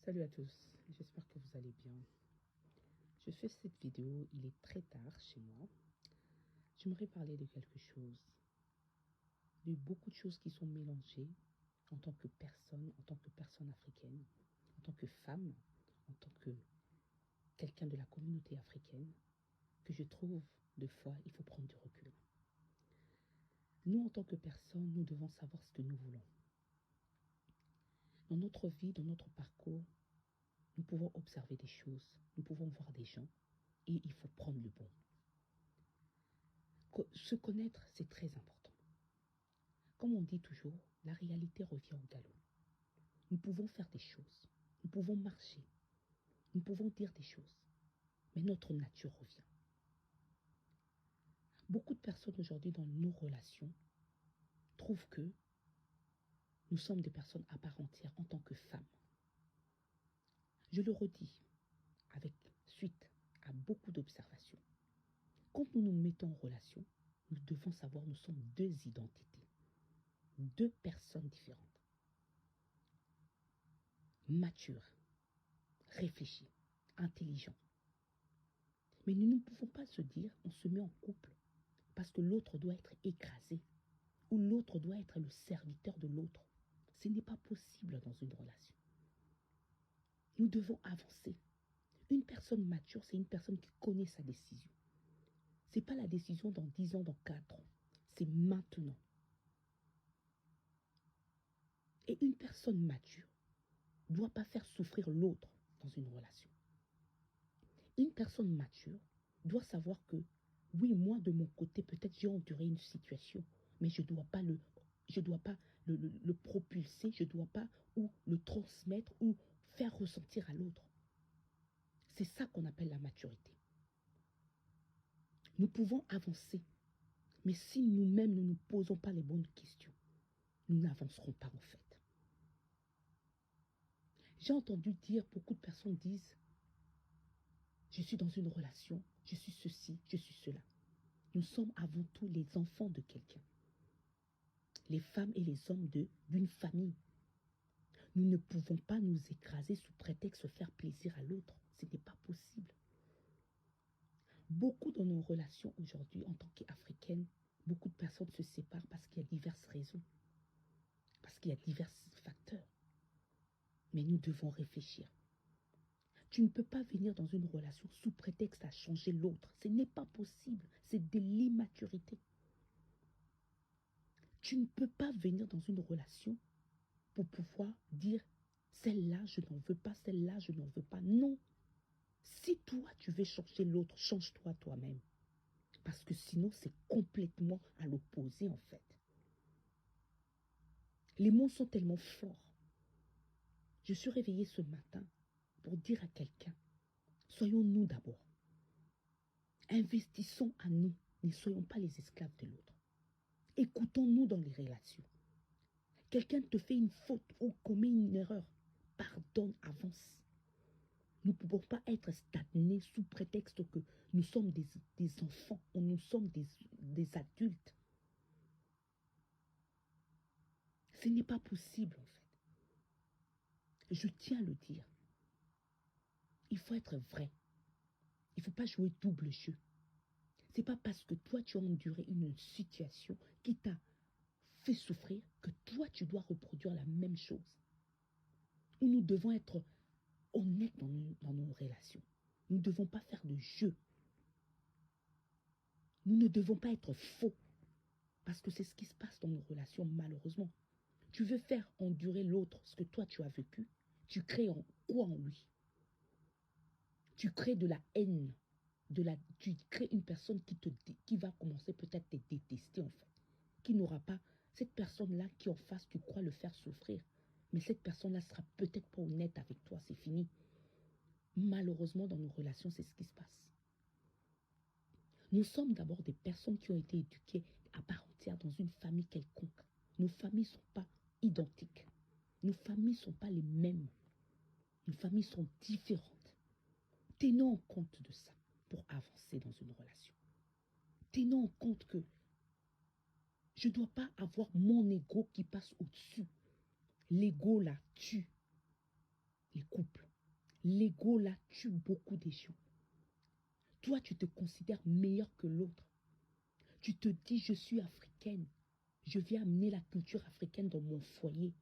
Salut à tous, j'espère que vous allez bien. Je fais cette vidéo, il est très tard chez moi. J'aimerais parler de quelque chose, de beaucoup de choses qui sont mélangées en tant que personne africaine, en tant que femme, en tant que quelqu'un de la communauté africaine, que je trouve, de fois, il faut prendre du recul. Nous, en tant que personne, nous devons savoir ce que nous voulons. Dans notre vie, dans notre parcours, nous pouvons observer des choses, nous pouvons voir des gens, et il faut prendre le bon. Se connaître, c'est très important. Comme on dit toujours, la réalité revient au galop. Nous pouvons faire des choses, nous pouvons marcher, nous pouvons dire des choses, mais notre nature revient. Beaucoup de personnes aujourd'hui dans nos relations trouvent que nous sommes des personnes à part entière en tant que femmes. Je le redis avec suite à beaucoup d'observations. Quand nous nous mettons en relation, nous devons savoir que nous sommes deux identités, deux personnes différentes. Matures, réfléchis, intelligent. Mais nous ne pouvons pas se dire, on se met en couple parce que l'autre doit être écrasé ou l'autre doit être le serviteur de l'autre. Ce n'est pas possible dans une relation. Nous devons avancer. Une personne mature, c'est une personne qui connaît sa décision. Ce n'est pas la décision dans 10 ans, dans 4 ans. C'est maintenant. Et une personne mature ne doit pas faire souffrir l'autre dans une relation. Une personne mature doit savoir que, oui, moi de mon côté, peut-être j'ai enduré une situation, mais je ne dois pas le propulser, je ne dois pas ou le transmettre ou faire ressentir à l'autre. C'est ça qu'on appelle la maturité. Nous pouvons avancer, mais si nous-mêmes ne nous posons pas les bonnes questions, nous n'avancerons pas en fait. J'ai entendu dire, beaucoup de personnes disent, je suis dans une relation, je suis ceci, je suis cela. Nous sommes avant tout les enfants de quelqu'un. Les femmes et les hommes d'une famille. Nous ne pouvons pas nous écraser sous prétexte de faire plaisir à l'autre. Ce n'est pas possible. Beaucoup dans nos relations aujourd'hui, en tant qu'Africaines, beaucoup de personnes se séparent parce qu'il y a diverses raisons. Parce qu'il y a divers facteurs. Mais nous devons réfléchir. Tu ne peux pas venir dans une relation sous prétexte à changer l'autre. Ce n'est pas possible. C'est de l'immaturité. Tu ne peux pas venir dans une relation pour pouvoir dire celle-là, je n'en veux pas, celle-là, je n'en veux pas. Non. Si toi, tu veux changer l'autre, change-toi toi-même. Parce que sinon, c'est complètement à l'opposé, en fait. Les mots sont tellement forts. Je suis réveillée ce matin pour dire à quelqu'un, soyons-nous d'abord. Investissons à nous, ne soyons pas les esclaves de l'autre. Écoutons-nous dans les relations. Quelqu'un te fait une faute ou commet une erreur, pardonne, avance. Nous ne pouvons pas être stagnés sous prétexte que nous sommes des enfants ou nous sommes des adultes. Ce n'est pas possible en fait. Je tiens à le dire. Il faut être vrai. Il ne faut pas jouer double jeu. Ce n'est pas parce que toi tu as enduré une situation qui t'a fait souffrir que toi tu dois reproduire la même chose. Où nous devons être honnêtes dans nos relations. Nous ne devons pas faire de jeu. Nous ne devons pas être faux. Parce que c'est ce qui se passe dans nos relations malheureusement. Tu veux faire endurer l'autre ce que toi tu as vécu. Tu crées quoi en lui? Tu crées de la haine. Tu crées une personne qui va commencer peut-être à te détester en fait. Qui n'aura pas cette personne-là qui en face, tu crois le faire souffrir. Mais cette personne-là sera peut-être pas honnête avec toi, c'est fini. Malheureusement, dans nos relations, c'est ce qui se passe. Nous sommes d'abord des personnes qui ont été éduquées à part entière dans une famille quelconque. Nos familles ne sont pas identiques. Nos familles ne sont pas les mêmes. Nos familles sont différentes. Tenons en compte de ça pour avancer dans une relation. Tenons en compte que je ne dois pas avoir mon ego qui passe au-dessus. L'ego là tue les couples. L'ego, là, tue beaucoup des gens. Toi, tu te considères meilleur que l'autre. Tu te dis, je suis africaine. Je vais amener la culture africaine dans mon foyer.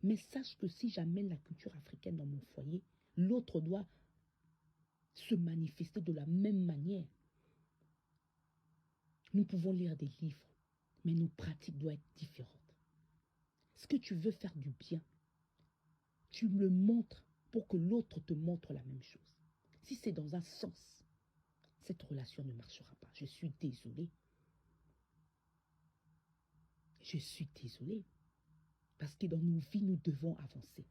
Mais sache que si j'amène la culture africaine dans mon foyer, l'autre doit se manifester de la même manière. Nous pouvons lire des livres, mais nos pratiques doivent être différentes. Ce que tu veux faire du bien, tu me le montres pour que l'autre te montre la même chose. Si c'est dans un sens, cette relation ne marchera pas. Je suis désolée. Je suis désolée. Parce que dans nos vies, nous devons avancer.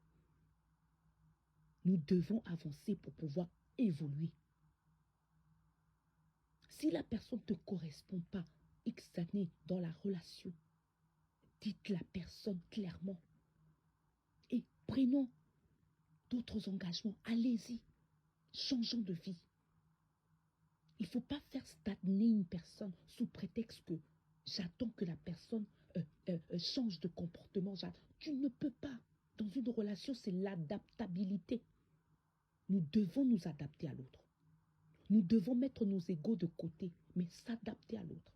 Nous devons avancer pour pouvoir évoluer. Si la personne ne te correspond pas X années dans la relation, dites la personne clairement. Et prenons d'autres engagements. Allez-y. Changeons de vie. Il ne faut pas faire stagner une personne sous prétexte que j'attends que la personne change de comportement. Tu ne peux pas. Dans une relation, c'est l'adaptabilité. Nous devons nous adapter à l'autre. Nous devons mettre nos égos de côté, mais s'adapter à l'autre.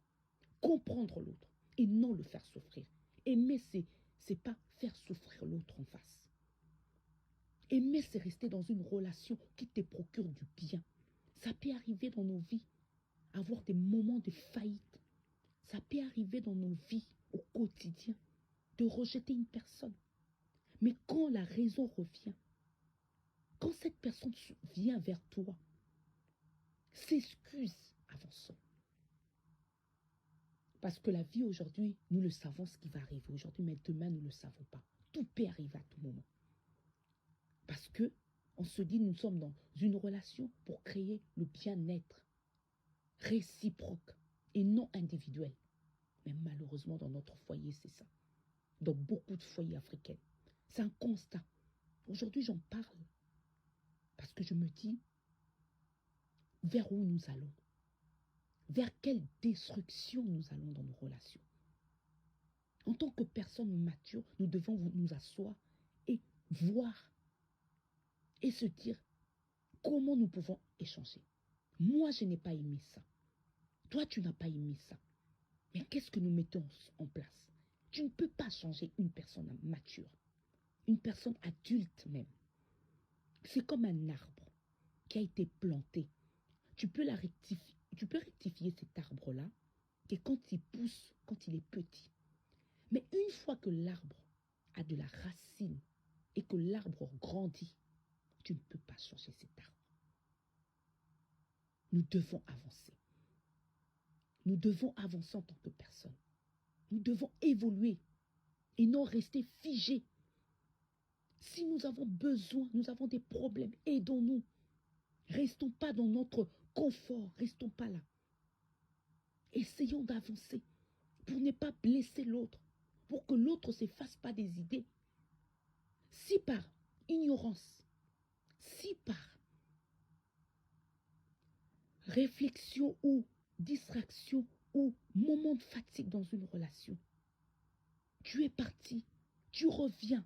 Comprendre l'autre et non le faire souffrir. Aimer, c'est pas faire souffrir l'autre en face. Aimer, c'est rester dans une relation qui te procure du bien. Ça peut arriver dans nos vies, avoir des moments de faillite. Ça peut arriver dans nos vies au quotidien, de rejeter une personne. Mais quand la raison revient, quand cette personne vient vers toi, s'excuse, avançons. Parce que la vie aujourd'hui, nous le savons ce qui va arriver aujourd'hui, mais demain, nous ne le savons pas. Tout peut arriver à tout moment. Parce que on se dit, nous sommes dans une relation pour créer le bien-être réciproque et non individuel. Mais malheureusement, dans notre foyer, c'est ça. Dans beaucoup de foyers africains. C'est un constat. Aujourd'hui, j'en parle parce que je me dis, vers où nous allons? Vers quelle destruction nous allons dans nos relations? En tant que personne mature, nous devons nous asseoir et voir et se dire comment nous pouvons échanger. Moi, je n'ai pas aimé ça. Toi, tu n'as pas aimé ça. Mais qu'est-ce que nous mettons en place? Tu ne peux pas changer une personne mature, une personne adulte même. C'est comme un arbre qui a été planté. Tu peux rectifier cet arbre-là et quand il pousse, quand il est petit. Mais une fois que l'arbre a de la racine et que l'arbre grandit, tu ne peux pas changer cet arbre. Nous devons avancer. Nous devons avancer en tant que personne. Nous devons évoluer et non rester figés. Si nous avons besoin, nous avons des problèmes, aidons-nous. Restons pas dans notre confort, restons pas là. Essayons d'avancer pour ne pas blesser l'autre, pour que l'autre ne se fasse pas des idées. Si par ignorance, si par réflexion ou distraction ou moment de fatigue dans une relation, tu es parti, tu reviens.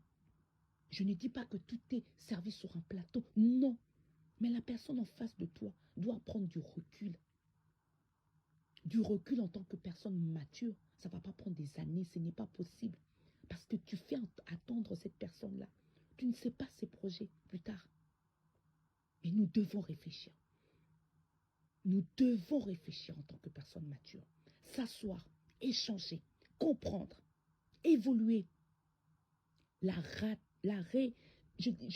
Je ne dis pas que tout est servi sur un plateau, non. Mais la personne en face de toi doit prendre du recul. Du recul en tant que personne mature, ça ne va pas prendre des années, ce n'est pas possible. Parce que tu fais attendre cette personne-là. Tu ne sais pas ses projets plus tard. Mais nous devons réfléchir. Nous devons réfléchir en tant que personne mature. S'asseoir, échanger, comprendre, évoluer. Je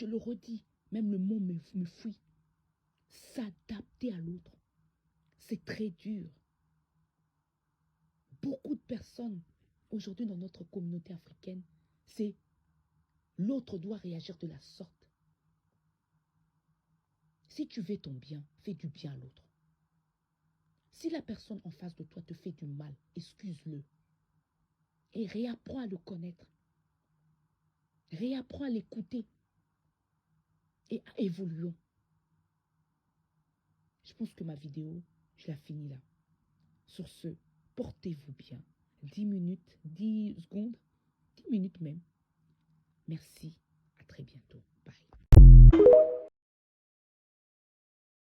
le redis, même le mot me fuit. S'adapter à l'autre. C'est très dur. Beaucoup de personnes, aujourd'hui dans notre communauté africaine, c'est l'autre doit réagir de la sorte. Si tu veux ton bien, fais du bien à l'autre. Si la personne en face de toi te fait du mal, excuse-le. Et réapprends à le connaître. Réapprends à l'écouter. Et évoluons. Je pense que ma vidéo, je la finis là. Sur ce, portez-vous bien. 10 minutes, 10 secondes, 10 minutes même. Merci, à très bientôt.